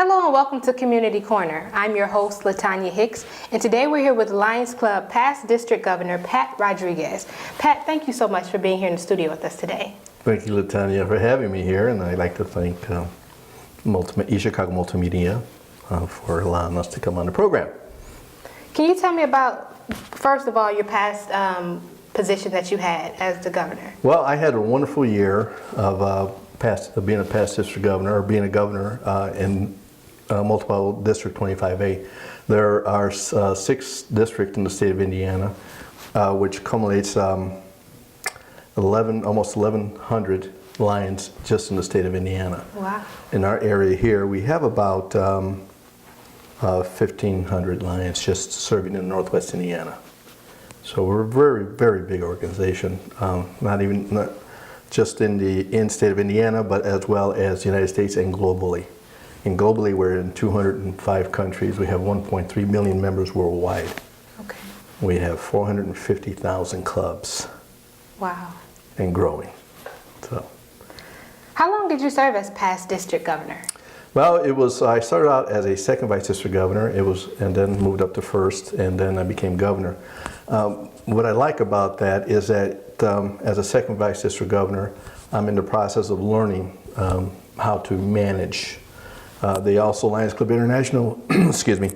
Hello and welcome to Community Corner. I'm your host, Latonya Hicks, and today we're here with Lions Club past District Governor Pat Rodriguez. Pat, thank you so much for being here in the studio with us today. Thank you, Latonya, for having me here, and I'd like to thank East Chicago Multimedia for allowing us to come on the program. Can you tell me about, first of all, your past position that you had as the governor? Well, I had a wonderful year of being a past district governor, or being a governor in multiple District 25A. There are 6 districts in the state of Indiana, which culminates almost 1,100 Lions just in the state of Indiana. Wow. In our area here, we have about 1,500 Lions just serving in Northwest Indiana. So we're a very, very big organization, not just in the state of Indiana, but as well as the United States and globally. And globally, we're in 205 countries. We have 1.3 million members worldwide. Okay. We have 450,000 clubs. Wow. And growing. So. How long did you serve as past district governor? Well, I started out as a second vice district governor, and then moved up to first, and then I became governor. What I like about that is that as a second vice district governor, I'm in the process of learning how to manage. Lions Club International, excuse me,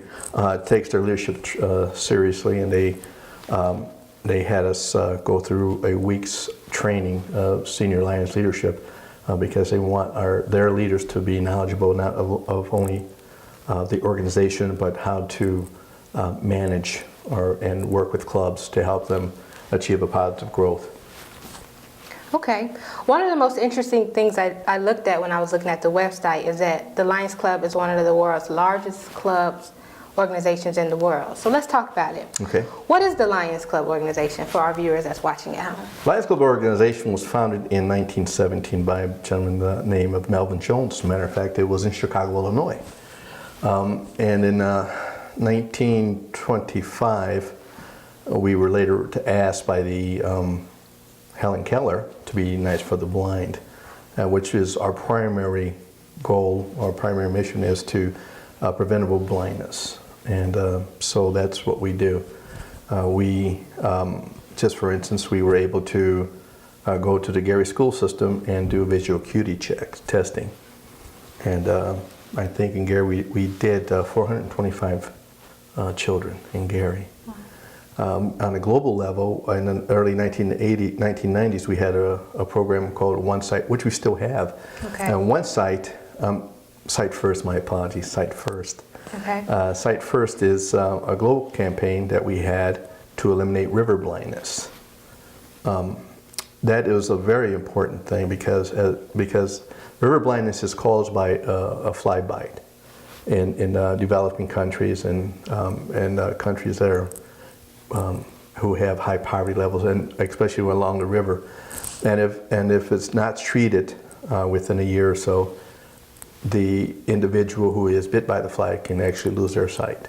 takes their leadership seriously, and they had us go through a week's training of senior Lions leadership because they want their leaders to be knowledgeable not of only the organization, but how to manage and work with clubs to help them achieve a positive growth. Okay. One of the most interesting things I looked at when I was looking at the website is that the Lions Club is one of the world's largest organizations in the world. So let's talk about it. Okay. What is the Lions Club organization for our viewers that's watching at home? Lions Club organization was founded in 1917 by a gentleman by the name of Melvin Jones. As a matter of fact, it was in Chicago, Illinois. And in 1925, we were later asked by the Helen Keller to be Knights for the Blind, which is our primary goal. Our primary mission is to preventable blindness, and so that's what we do. Just for instance, we were able to go to the Gary school system and do visual acuity testing, and I think in Gary we did 425 children in Gary. On a global level, in the early 1990s, we had a program called One Sight, which we still have. Okay. And One Sight, Sight First, my apologies, Sight First. Okay. Sight First is a global campaign that we had to eliminate river blindness. That is a very important thing because river blindness is caused by a fly bite in developing countries and countries that are who have high poverty levels, and especially along the river. And if it's not treated within a year or so, the individual who is bit by the fly can actually lose their sight.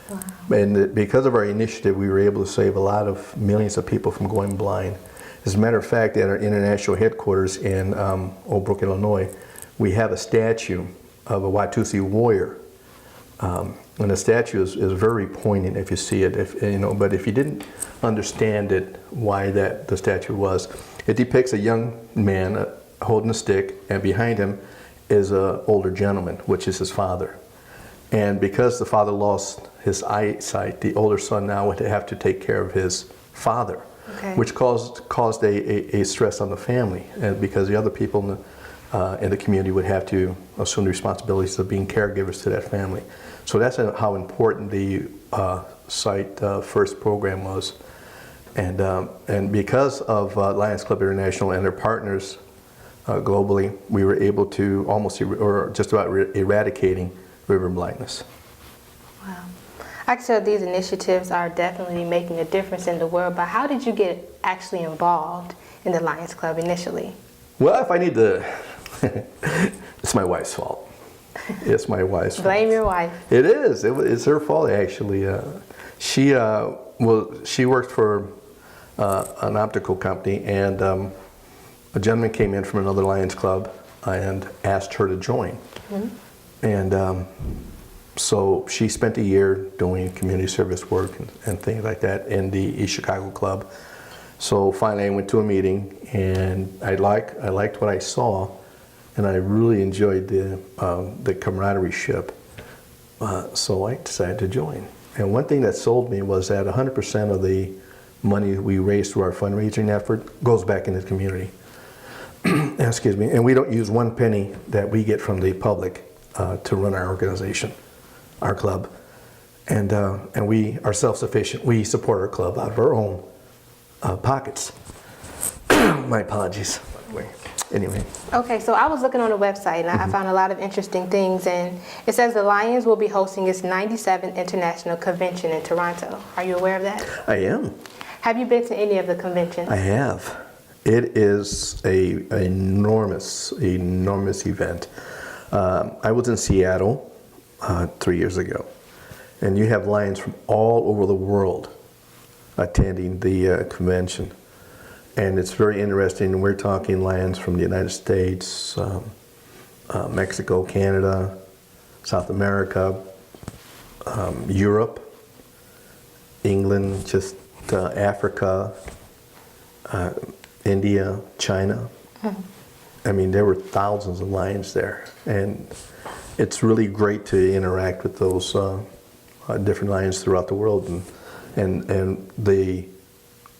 Wow. And because of our initiative, we were able to save a lot of millions of people from going blind. As a matter of fact, at our international headquarters in Old Brook, Illinois, we have a statue of a Watusi warrior. And the statue is very poignant if you see it. But if you didn't understand it, why the statue was, it depicts a young man holding a stick, and behind him is an older gentleman, which is his father. And because the father lost his eyesight, the older son now would have to take care of his father, okay, which caused a stress on the family, and because the other people in the community would have to assume the responsibilities of being caregivers to that family. So that's how important the Sight First program was. And because of Lions Club International and their partners globally, we were able to or just about eradicating river blindness. Wow. I can tell these initiatives are definitely making a difference in the world, but how did you get actually involved in the Lions Club initially? Well, if I need to, it's my wife's fault. It's my wife's fault. Blame your wife. It is. It's her fault, actually. She worked for an optical company, and a gentleman came in from another Lions Club and asked her to join. Mm-hmm. And so she spent a year doing community service work and things like that in the East Chicago Club. So finally I went to a meeting, and I liked what I saw, and I really enjoyed the camaraderie. So I decided to join. And one thing that sold me was that 100% of the money we raise through our fundraising effort goes back into the community. Excuse me. And we don't use one penny that we get from the public to run our organization, our club. And we are self-sufficient. We support our club out of our own pockets. My apologies, by the way. Anyway. Okay, so I was looking on the website, and I found a lot of interesting things, and it says the Lions will be hosting its 97th International Convention in Toronto. Are you aware of that? I am. Have you been to any of the conventions? I have. It is an enormous event. I was in Seattle 3 years ago, and you have Lions from all over the world attending the convention. And it's very interesting. We're talking Lions from the United States, Mexico, Canada, South America, Europe, England, just Africa, India, China. I mean, there were thousands of Lions there. And it's really great to interact with those different Lions throughout the world. And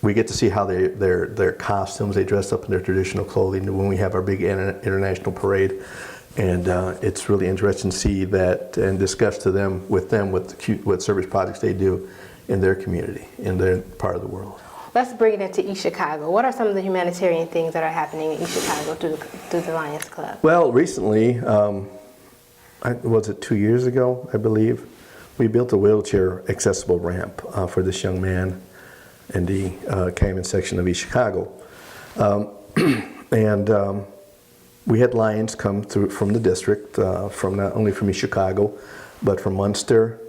we get to see how their costumes, they dress up in their traditional clothing when we have our big international parade. And it's really interesting to see that and discuss what service projects they do in their community, in their part of the world. Let's bring it into East Chicago. What are some of the humanitarian things that are happening in East Chicago through the Lions Club? Well, recently, was it 2 years ago, I believe, we built a wheelchair accessible ramp for this young man in the Cayman section of East Chicago. We had Lions come through from the district, from not only from East Chicago, but from Munster,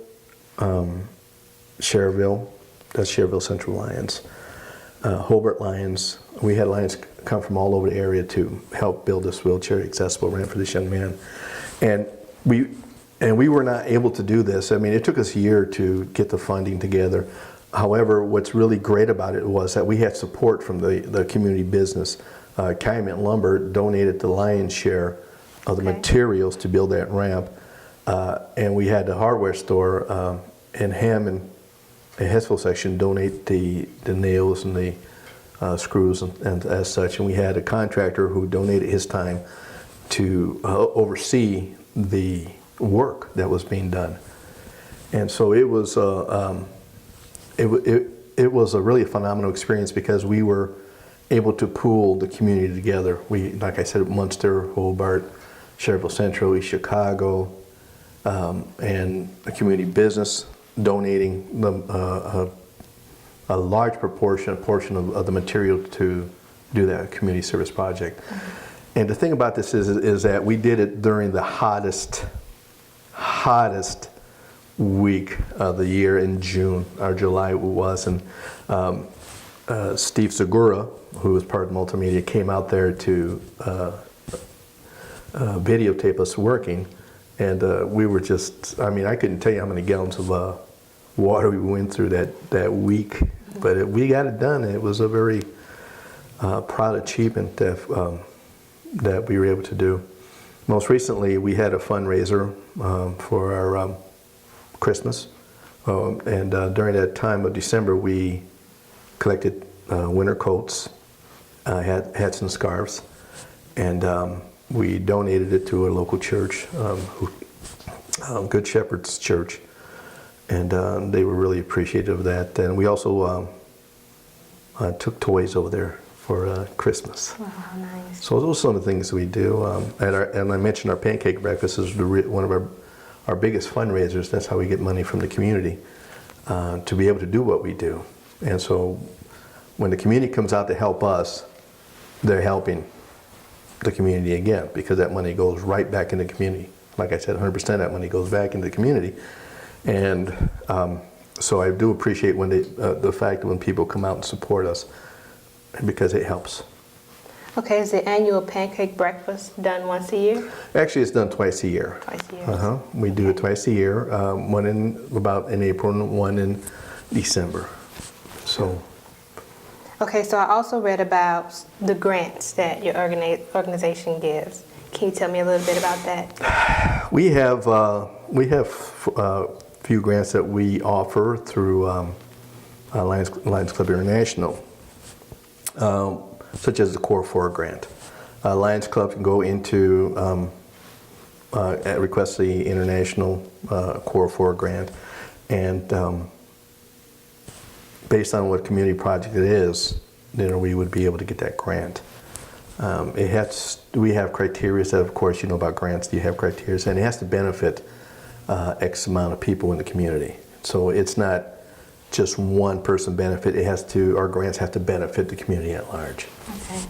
Cherville, that's Cherville Central Lions, Hobart Lions. We had Lions come from all over the area to help build this wheelchair accessible ramp for this young man. And we were not able to do this. I mean, it took us a year to get the funding together. However, what's really great about it was that we had support from the community business. Cayman Lumber donated the lion's share of the materials to build that ramp. And we had the hardware store in Hammond, the Hessville section, donate the nails and the screws and as such. And we had a contractor who donated his time to oversee the work that was being done. And so it was it was a really phenomenal experience because we were able to pool the community together. We, like I said, Munster, Hobart, Cherville Central, East Chicago, and a community business donating a large portion of the material to do that community service project. Mm-hmm. And the thing about this is that we did it during the hottest week of the year in June, or July it was, and Steve Segura, who was part of multimedia, came out there to videotape us working, and we were just, I mean, I couldn't tell you how many gallons of water we went through that week, but we got it done. It was a very proud achievement that we were able to do. Most recently, we had a fundraiser for our Christmas, and during that time of December, we collected winter coats, hats and scarves, and we donated it to a local church, Good Shepherd's Church, and they were really appreciative of that. And we also took toys over there for Christmas. Wow, nice. So those are some of the things we do. And I mentioned our pancake breakfast is one of our biggest fundraisers. That's how we get money from the community to be able to do what we do. And so when the community comes out to help us, they're helping the community again, because that money goes right back in the community. Like I said, 100% of that money goes back into the community. And so I do appreciate when the fact that when people come out and support us, because it helps. Okay, is the annual pancake breakfast done once a year? Actually, it's done twice a year. Twice a year. We do it twice a year, one in April and one in December. So, Okay, so I also read about the grants that your organization gives. Can you tell me a little bit about that? we have a few grants that we offer through Lions Club International, such as the Core 4 grant. Lions Club can go into request the international Core 4 grant, and based on what community project it is, we would be able to get that grant. We have criteria that, of course, you know about grants. You have criteria, and it has to benefit X amount of people in the community. So it's not just one person benefit. Our grants have to benefit the community at large. Okay.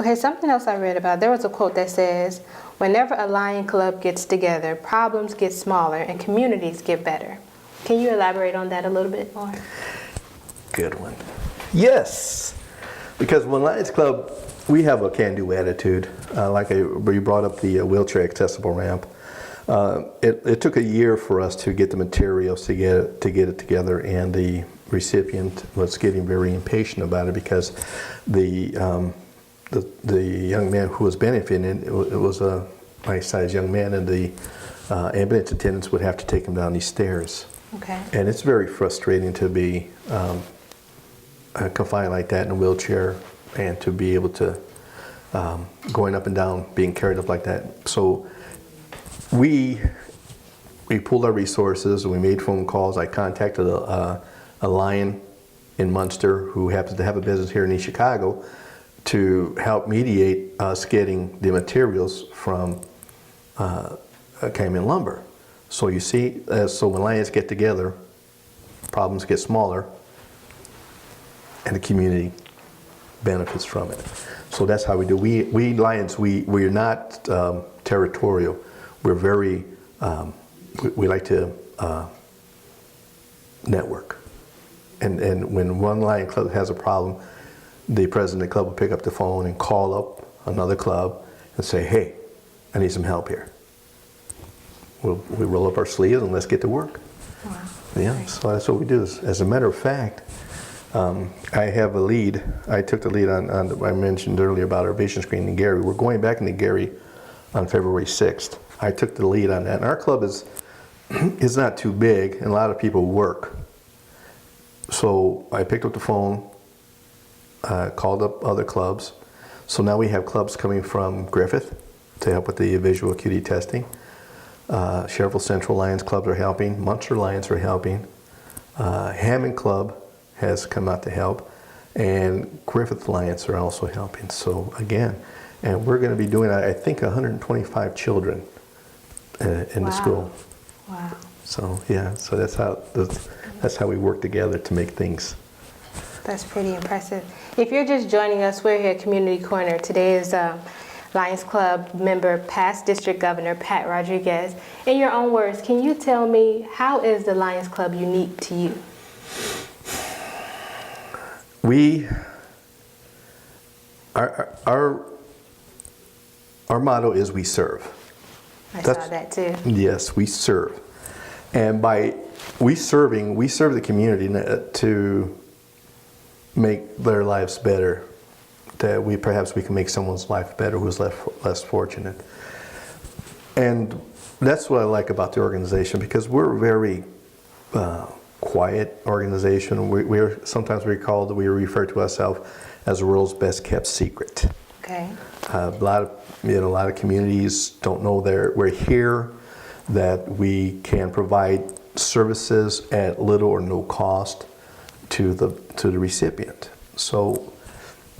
Okay, something else I read about, there was a quote that says, whenever a Lion Club gets together, problems get smaller and communities get better. Can you elaborate on that a little bit more? Good one. Yes, because when Lions Club, we have a can-do attitude. You brought up the wheelchair accessible ramp. It took a year for us to get the materials to get it together, and the recipient was getting very impatient about it because the young man who was benefiting, it was a nice-sized young man, and the ambulance attendants would have to take him down these stairs. Okay. And it's very frustrating to be confined like that in a wheelchair, and to be able to going up and down, being carried up like that. So we pooled our resources. We made phone calls. I contacted a Lion in Munster who happens to have a business here in East Chicago to help mediate us getting the materials from Cayman Lumber. So you see, so when Lions get together, problems get smaller, and the community benefits from it. So that's how we do. We Lions, we're not territorial. We're very, we like to network. And when one Lion Club has a problem, the president of the club will pick up the phone and call up another club and say, hey, I need some help here. We roll up our sleeves and let's get to work. Wow. Yeah, so that's what we do. As a matter of fact, I have a lead. I took the lead on I mentioned earlier about our vision screen in Gary. We're going back into Gary on February 6th. I took the lead on that. And our club is not too big, and a lot of people work. So I picked up the phone, called up other clubs. So now we have clubs coming from Griffith to help with the visual acuity testing. Sherville Central Lions clubs are helping. Munster Lions are helping. Hammond Club has come out to help, and Griffith Lions are also helping. So again, and we're going to be doing, I think, 125 children in the school. Wow. So yeah, so that's how we work together to make things. That's pretty impressive. If you're just joining us, we're here at Community Corner. Today is Lions Club member, past District Governor Pat Rodriguez. In your own words, can you tell me, how is the Lions Club unique to you? Our motto is we serve. I saw that too. Yes, we serve. And by we serve the community to make their lives better. That perhaps we can make someone's life better who's less fortunate. And that's what I like about the organization, because we're a very quiet organization. Sometimes we refer to ourselves as the world's best kept secret. Okay. A lot of communities don't know we're here, that we can provide services at little or no cost to the recipient. So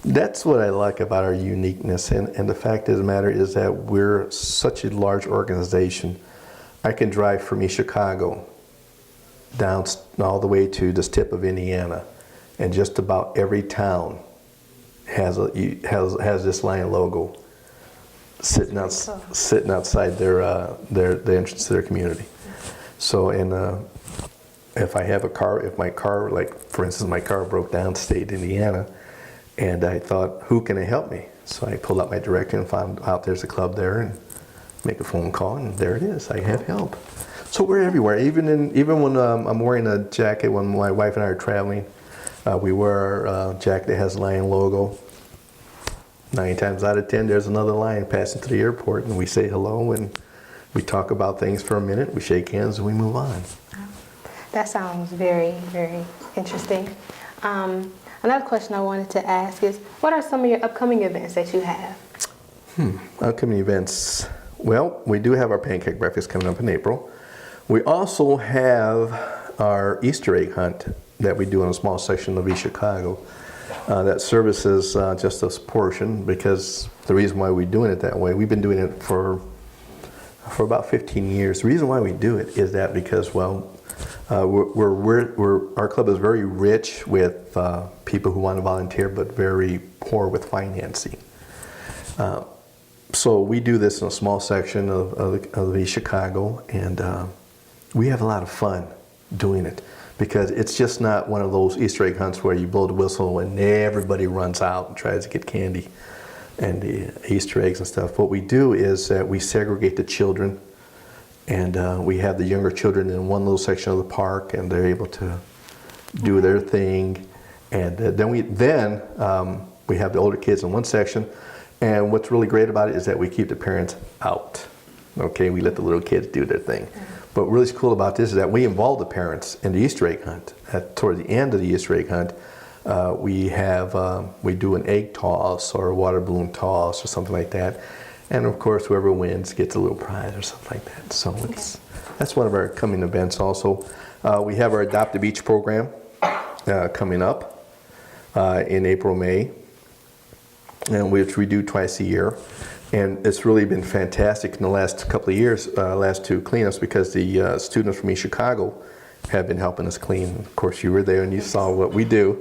that's what I like about our uniqueness, and the fact of the matter is that we're such a large organization. I can drive from East Chicago down all the way to the tip of Indiana, and just about every town has this Lion logo sitting outside the entrance to their community. So, and if I have a car, if my car, like for instance, my car broke down, stayed in Indiana, and I thought, who can help me? So I pulled out my directory and found out there's a club there and make a phone call, and there it is. I have help. So we're everywhere. Even when I'm wearing a jacket, when my wife and I are traveling, we wear a jacket that has a Lion logo. 9 times out of 10, there's another Lion passing through the airport, and we say hello, and we talk about things for a minute, we shake hands, and we move on. That sounds very, very interesting. Another question I wanted to ask is, what are some of your upcoming events that you have? Upcoming events. Well, we do have our pancake breakfast coming up in April. We also have our Easter egg hunt that we do in a small section of East Chicago. That services just a portion, because the reason why we're doing it that way, we've been doing it for about 15 years. The reason why we do it is that because, well, our club is very rich with people who want to volunteer, but very poor with financing. So we do this in a small section of East Chicago, and we have a lot of fun doing it, because it's just not one of those Easter egg hunts where you blow the whistle and everybody runs out and tries to get candy and the Easter eggs and stuff. What we do is that we segregate the children, and we have the younger children in one little section of the park, and they're able to do their thing. And then we have the older kids in one section. And what's really great about it is that we keep the parents out. Okay, we let the little kids do their thing. But what really is cool about this is that we involve the parents in the Easter egg hunt. Toward the end of the Easter egg hunt, we do an egg toss or a water balloon toss or something like that. And of course, whoever wins gets a little prize or something like that. So that's one of our coming events also. We have our Adopt a Beach program coming up in April, May, and which we do twice a year. And it's really been fantastic in the last couple of years, last two cleanups, because the students from East Chicago have been helping us clean. Of course, you were there and you saw what we do.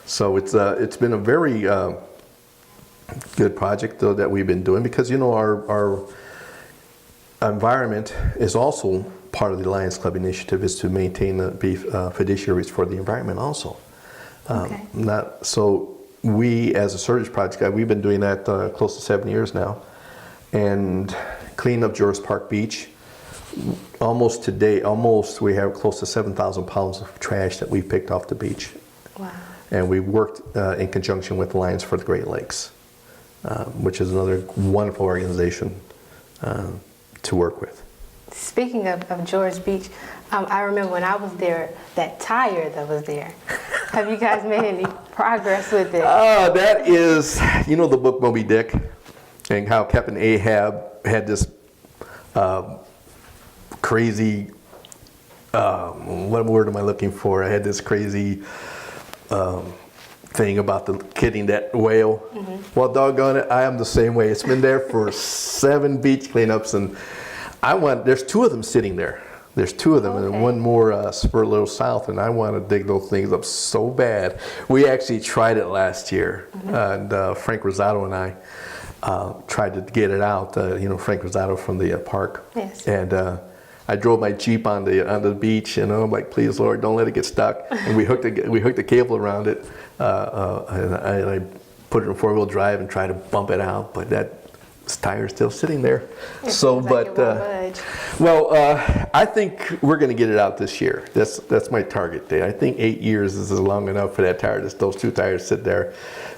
So it's been a very good project though that we've been doing, because our environment is also part of the Lions Club initiative, is to maintain the fiduciaries for the environment also. Okay. So we, as a service project, we've been doing that close to 7 years now, and cleaning up George Park Beach. Almost we have close to 7,000 pounds of trash that we've picked off the beach. Wow. And we worked in conjunction with Lions for the Great Lakes, which is another wonderful organization to work with. Speaking of George Beach, I remember when I was there, that tire that was there. Have you guys made any progress with it? That is, the book Moby Dick, and how Captain Ahab had this crazy, what word am I looking for? I had this crazy thing about killing that whale. Mm-hmm. Well, doggone it, I am the same way. It's been there for 7 beach cleanups, and there's 2 of them sitting there. There's 2 of them, okay. And one more spur a little south, and I want to dig those things up so bad. We actually tried it last year, mm-hmm. And Frank Rosato and I tried to get it out. Frank Rosato from the park. Yes. And I drove my Jeep on the beach, and I'm like, please, Lord, don't let it get stuck. And we hooked the cable around it, and I put it in 4-wheel drive and tried to bump it out, but that tire's still sitting there. I think we're going to get it out this year. That's my target date. I think 8 years is long enough for that tire. Those 2 tires sit there.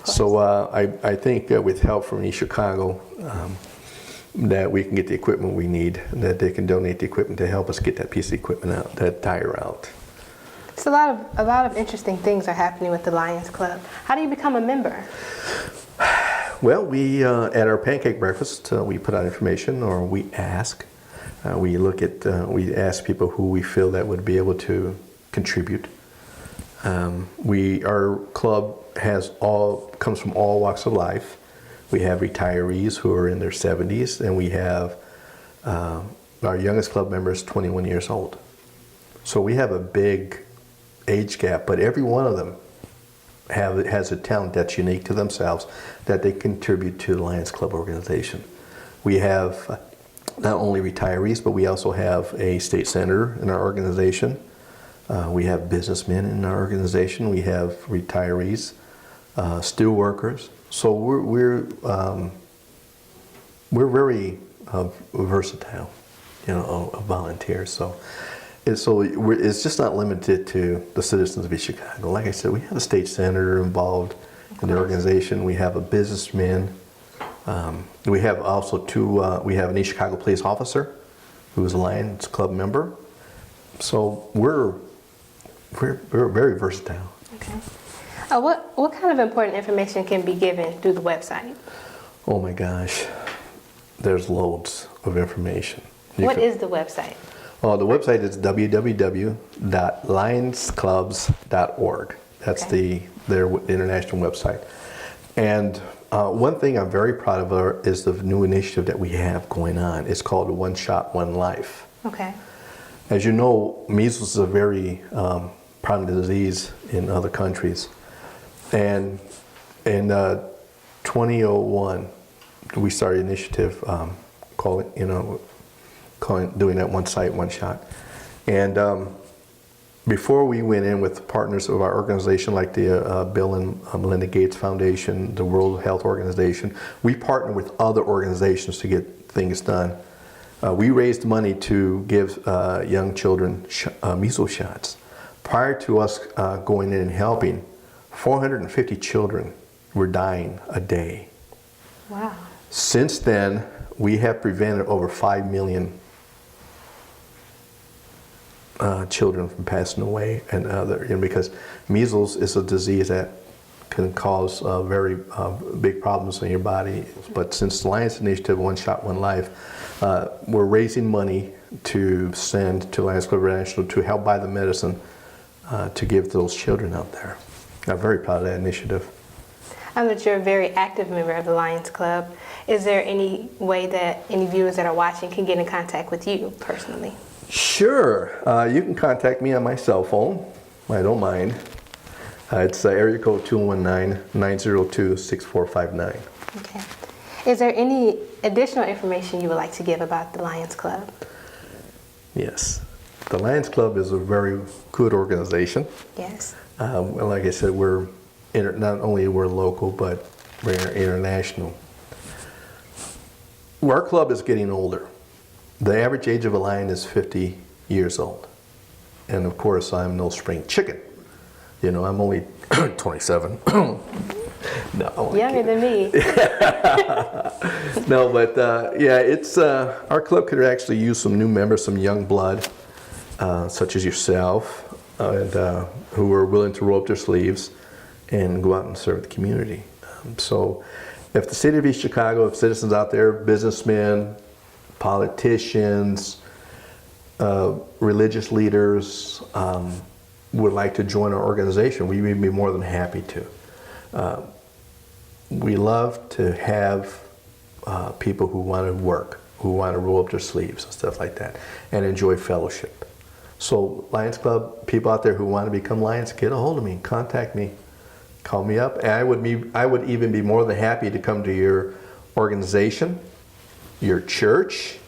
So I think with help from East Chicago, that we can get the equipment we need, and that they can donate the equipment to help us get that piece of equipment out, that tire out. So a lot of interesting things are happening with the Lions Club. How do you become a member? Well, we at our pancake breakfast, we put out information, or we ask. We ask people who we feel that would be able to contribute. Our club comes from all walks of life. We have retirees who are in their 70s, and we have our youngest club member is 21 years old. So we have a big age gap, but every one of them has a talent that's unique to themselves that they contribute to the Lions Club organization. We have not only retirees, but we also have a state senator in our organization. We have businessmen in our organization. We have retirees, steel workers. So we're very versatile, volunteers. So it's just not limited to the citizens of East Chicago. Like I said, we have a state senator involved in the organization. We have a businessman. We have also we have an East Chicago police officer who is a Lions Club member. So we're very versatile. Okay. What kind of important information can be given through the website? Oh my gosh, there's loads of information. What is the website? Well, the website is www.lionsclubs.org. That's their international website. And one thing I'm very proud of is the new initiative that we have going on. It's called One Shot, One Life. Okay. As you know, measles is a very prominent disease in other countries. And in 2001, we started an initiative doing that one site, one shot. And before we went in with partners of our organization like the Bill and Melinda Gates Foundation, the World Health Organization, we partnered with other organizations to get things done. We raised money to give young children measles shots. Prior to us going in and helping, 450 children were dying a day. Wow. Since then, we have prevented over 5 million children from passing away, and because measles is a disease that can cause very big problems in your body. But since the Lions Initiative, One Shot, One Life, we're raising money to send to Lions Club International to help buy the medicine to give to those children out there. I'm very proud of that initiative. I know that you're a very active member of the Lions Club. Is there any way that any viewers that are watching can get in contact with you personally? Sure. You can contact me on my cell phone. I don't mind. It's area code 219-902-6459. Okay. Is there any additional information you would like to give about the Lions Club? Yes. The Lions Club is a very good organization. Yes. Like I said, not only we're local, but we're international. Our club is getting older. The average age of a lion is 50 years old. And of course, I'm no spring chicken. I'm only 27. No, younger than me. No, but it's our club could actually use some new members, some young blood, such as yourself, and who are willing to roll up their sleeves and go out and serve the community. So if the city of East Chicago, if citizens out there, businessmen, politicians, religious leaders would like to join our organization, we would be more than happy to. We love to have people who want to work, who want to roll up their sleeves and stuff like that, and enjoy fellowship. So Lions Club, people out there who want to become Lions, get a hold of me, contact me, call me up, and I would even be more than happy to come to your organization, your church,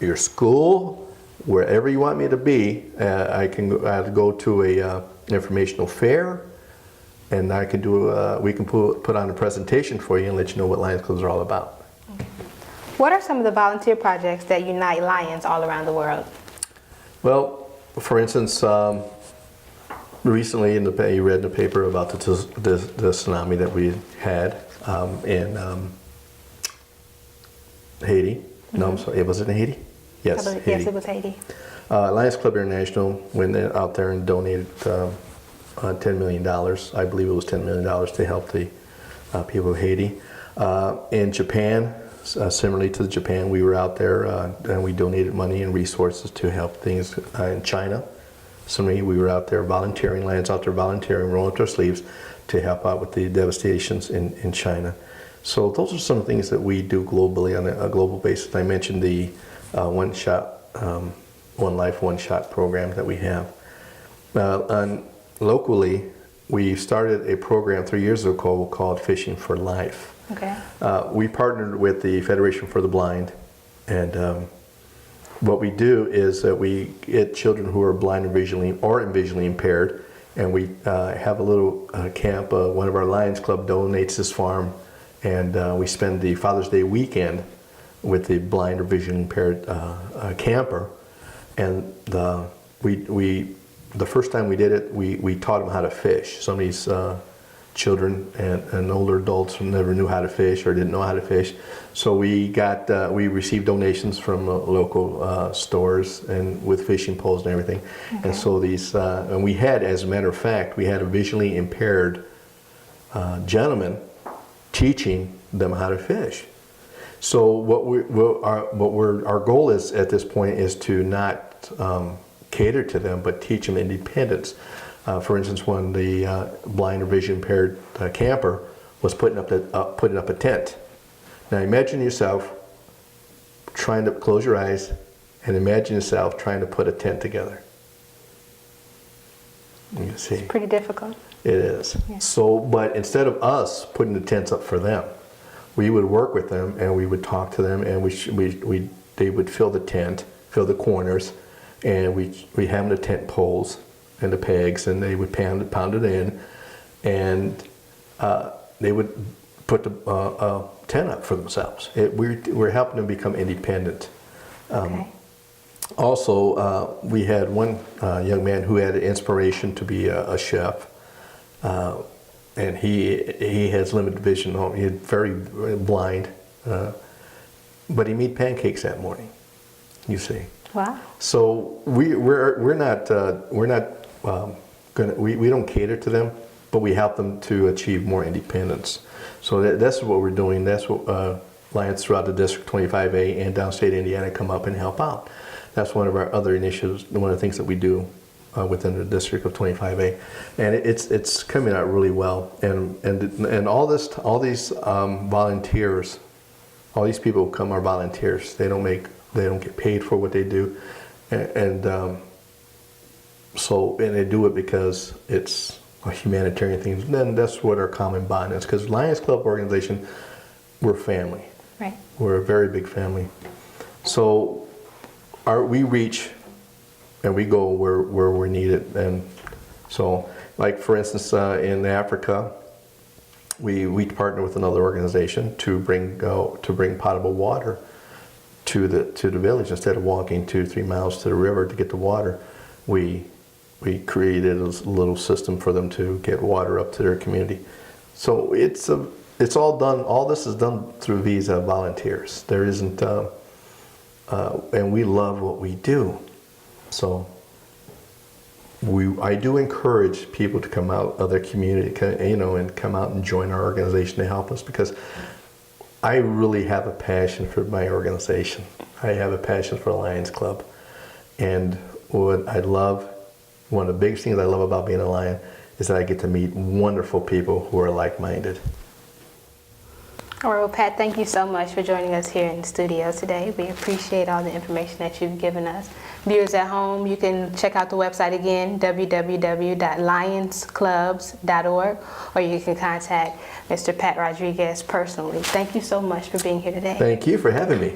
your school, wherever you want me to be. I can go to a informational fair, and I can we can put on a presentation for you and let you know what Lions Clubs are all about. Okay. What are some of the volunteer projects that unite Lions all around the world? Well, for instance, recently you read in the paper about the tsunami that we had in Haiti. Mm-hmm. No, I'm sorry, was it in Haiti? Yes, Haiti. Yes, it was Haiti. Lions Club International went out there and donated $10 million. I believe it was $10 million to help the people of Haiti. In Japan, similarly to Japan, we were out there and we donated money and resources to help things in China. Similarly, we were out there volunteering, Lions out there volunteering, rolling up their sleeves to help out with the devastations in China. So those are some things that we do globally on a global basis. I mentioned the One Shot, One Life, One Shot program that we have. Locally, we started a program 3 years ago called Fishing for Life. Okay. We partnered with the Federation for the Blind, and what we do is that we get children who are blind and visually impaired, and we have a little camp. One of our Lions Club donates this farm, and we spend the Father's Day weekend with the blind or vision impaired camper. And the first time we did it, we taught them how to fish. Some of these children and older adults never knew how to fish or didn't know how to fish. So we received donations from local stores and with fishing poles and everything. Okay. And so and we had, as a matter of fact, we had a visually impaired gentleman teaching them how to fish. So our goal is at this point is to not cater to them, but teach them independence. For instance, when the blind or vision impaired camper was putting up a tent. Now imagine yourself trying to close your eyes and imagine yourself trying to put a tent together. You see, it's pretty difficult. It is. Yeah. So, but instead of us putting the tents up for them, we would work with them and we would talk to them, and they would fill the tent, fill the corners, and we have the tent poles and the pegs, and they would pound it in, and they would put the tent up for themselves. We're helping them become independent. Okay. Also, we had one young man who had an inspiration to be a chef, and he has limited vision. He's very blind, but he made pancakes that morning. You see. Wow. So we don't cater to them, but we help them to achieve more independence. So that's what we're doing. That's what Lions throughout the District 25A and downstate Indiana come up and help out. That's one of our other initiatives, one of the things that we do within the District of 25A, and it's coming out really well. And all these volunteers, all these people who come are volunteers. They don't get paid for what they do, and they do it because it's a humanitarian thing. And then that's what our common bond is. Because Lions Club organization, we're family. Right. We're a very big family. So we reach and we go where we're needed. And so, like for instance, in Africa, we partner with another organization to bring potable water to the village. Instead of walking 2-3 miles to the river to get the water, we created a little system for them to get water up to their community. So it's all done. All this is done through these volunteers. There isn't, and we love what we do. So I do encourage people to come out of their community, and come out and join our organization to help us, because I really have a passion for my organization. I have a passion for Lions Club. And one of the biggest things I love about being a Lion is that I get to meet wonderful people who are like-minded. All right, well, Pat, thank you so much for joining us here in the studio today. We appreciate all the information that you've given us. Viewers at home, you can check out the website again, www.lionsclubs.org, or you can contact Mr. Pat Rodriguez personally. Thank you so much for being here today. Thank you for having me.